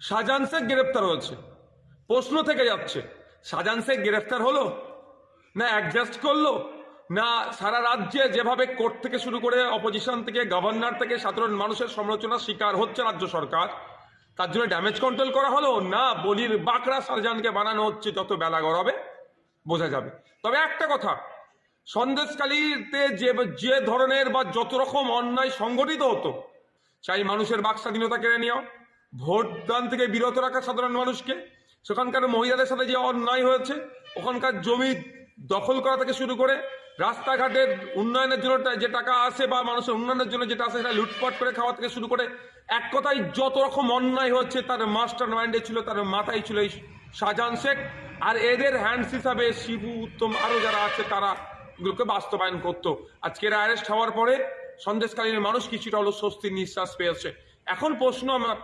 শাহজাহান শেখ গ্রেফতার হয়েছে, প্রশ্ন থেকে যাচ্ছে শাহজাহান শেখ গ্রেফতার হলো না অ্যাডজাস্ট করলো, না সারা রাজ্যে যেভাবে কোর্ট থেকে শুরু করে অপোজিশন থেকে গভর্নর থেকে সাধারণ মানুষের সমালোচনার শিকার হচ্ছে রাজ্য সরকার, তার জন্য ড্যামেজ কন্ট্রোল করা হলো, না বলির বাঁকড়া শাহজাহানকে বানানো হচ্ছে, যত বেলা গড়াবে বোঝা যাবে। তবে একটা কথা, সন্দেশখালীতে যে ধরনের বা যত রকম অন্যায় সংগঠিত হতো, চাই মানুষের বাক স্বাধীনতা কেড়ে নেওয়া, ভোটদান থেকে বিরত রাখা সাধারণ মানুষকে, সেখানকার মহিলাদের সাথে যে অন্যায় হয়েছে, ওখানকার জমি দখল করা থেকে শুরু করে রাস্তাঘাটের উন্নয়নের জন্য যে টাকা আসে বা মানুষের উন্নয়নের জন্য যেটা আসে সেটা লুটপাট করে খাওয়া থেকে শুরু করে এক কথায় যত রকম অন্যায় হচ্ছে তার মাস্টার মাইন্ডে ছিল, তার মাথায় ছিল এই শাহজাহান শেখ। আর এদের হ্যান্ডস হিসাবে শিবু, উত্তম আরো যারা আছে তারা এগুলোকে বাস্তবায়ন করতো। আজকের অ্যারেস্ট হওয়ার পরে সন্দেশকালীন মানুষ কিছুটা হলো স্বস্তির নিঃশ্বাস পেয়েছে। এখন প্রশ্ন আমার